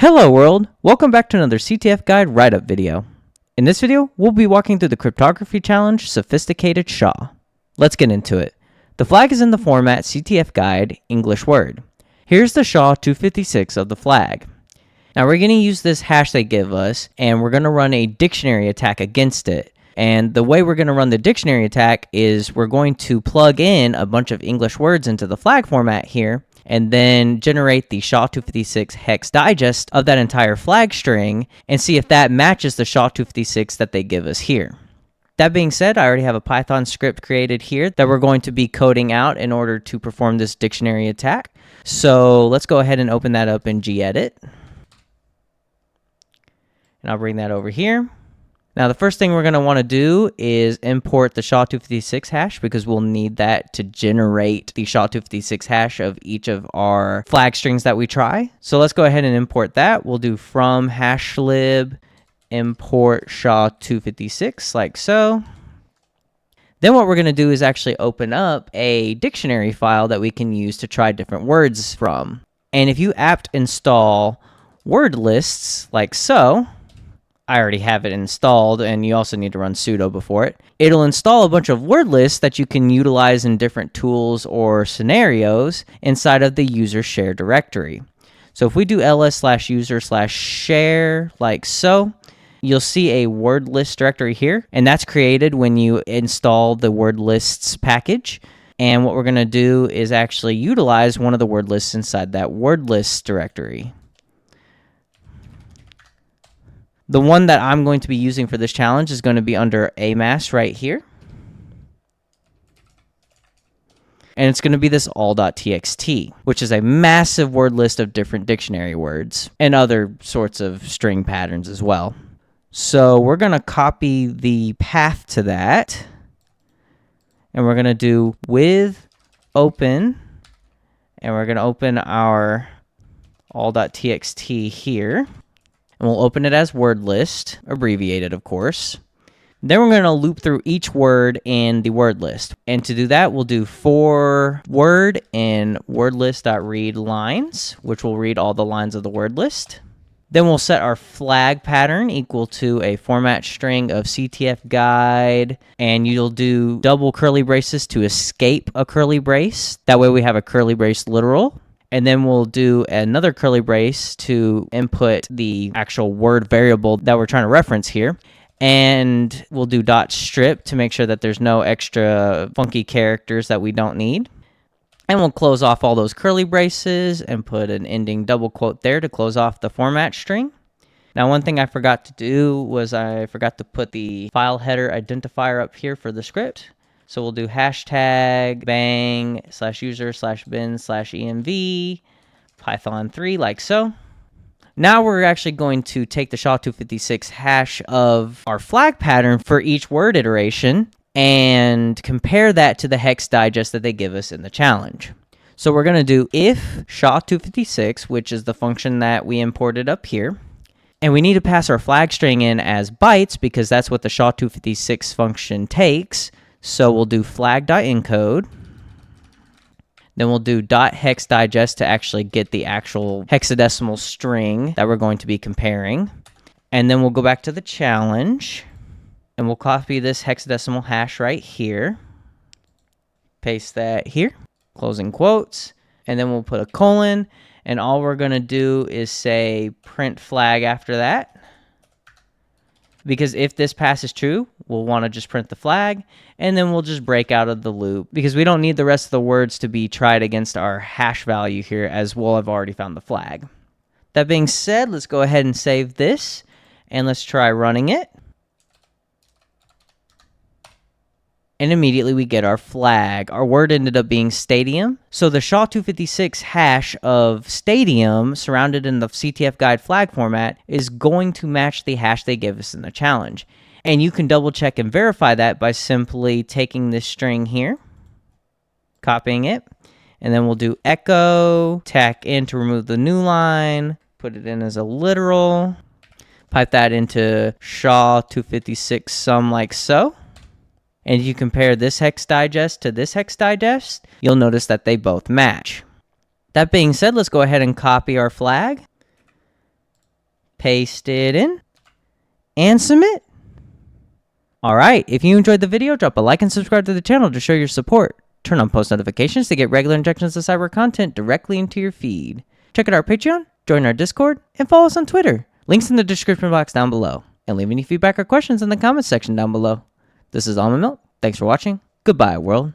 Hello world! Welcome back to another CTFGuide write-up video. In this video, we'll be walking through the cryptography challenge, Sophisticated SHA. Let's get into it. The flag is in the format CTFGuide English Word. Here's the SHA 256 of the flag. Now we're going to use this hash they give us, and we're going to run a dictionary attack against it. And the way we're going to run the dictionary attack is we're going to plug in a bunch of English words into the flag format here, and then generate the SHA 256 hex digest of that entire flag string and see if that matches the SHA 256 that they give us here. That being said, I already have a Python script created here that we're going to be coding out in order to perform this dictionary attack. So let's go ahead and open that up in gedit. And I'll bring that over here. Now, the first thing we're going to want to do is import the SHA 256 hash because we'll need that to generate the SHA 256 hash of each of our flag strings that we try. So let's go ahead and import that. We'll do from hashlib import SHA 256 like so. Then what we're going to do is actually open up a dictionary file that we can use to try different words from. And if you apt install word lists like so, I already have it installed, and you also need to run sudo before it. It'll install a bunch of word lists that you can utilize in different tools or scenarios inside of the user share directory. So if we do ls/user/share like so, you'll see a word list directory here, and that's created when you install the word lists package. And what we're going to do is actually utilize one of the word lists inside that word lists directory. The one that I'm going to be using for this challenge is going to be under AMAS right here. And it's going to be this all.txt, which is a massive word list of different dictionary words and other sorts of string patterns as well. So we're going to copy the path to that. And we're going to do with open. And we're going to open our all.txt here. And we'll open it as word list, abbreviated of course. Then we're going to loop through each word in the word list. And to do that, we'll do for word in wordlist.readLines, which will read all the lines of the word list. Then we'll set our flag pattern equal to a format string of CTFGuide, and you'll do double curly braces to escape a curly brace. That way we have a curly brace literal. And then we'll do another curly brace to input the actual word variable that we're trying to reference here. And we'll do .strip to make sure that there's no extra funky characters that we don't need. And we'll close off all those curly braces and put an ending double quote there to close off the format string. Now, one thing I forgot to do was I forgot to put the file header identifier up here for the script. So we'll do hashtag bang/user/bin/env python3 like so. Now we're actually going to take the SHA 256 hash of our flag pattern for each word iteration and compare that to the hex digest that they give us in the challenge. So we're going to do if SHA 256, which is the function that we imported up here. And we need to pass our flag string in as bytes because that's what the SHA 256 function takes. So we'll do flag.encode. Then we'll do .hex digest to actually get the actual hexadecimal string that we're going to be comparing. And then we'll go back to the challenge. And we'll copy this hexadecimal hash right here. Paste that here. Closing quotes. And then we'll put a colon. And all we're going to do is say print flag after that. Because if this passes true, we'll want to just print the flag, and then we'll just break out of the loop because we don't need the rest of the words to be tried against our hash value here, as we'll have already found the flag. That being said, let's go ahead and save this, and let's try running it. And immediately we get our flag. Our word ended up being stadium. So the SHA 256 hash of stadium surrounded in the CTFGuide flag format is going to match the hash they give us in the challenge. And you can double check and verify that by simply taking this string here, copying it, and then we'll do echo, tack in to remove the new line, put it in as a literal, pipe that into SHA 256 sum like so. And if you compare this hex digest to this hex digest, you'll notice that they both match. That being said, let's go ahead and copy our flag. paste it in, and submit. Alright, if you enjoyed the video, drop a like and subscribe to the channel to show your support. Turn on post notifications to get regular injections of cyber content directly into your feed. Check out our Patreon, join our Discord, and follow us on Twitter. Links in the description box down below. And leave any feedback or questions in the comments section down below. This is Almond Milk. Thanks for watching. Goodbye, world.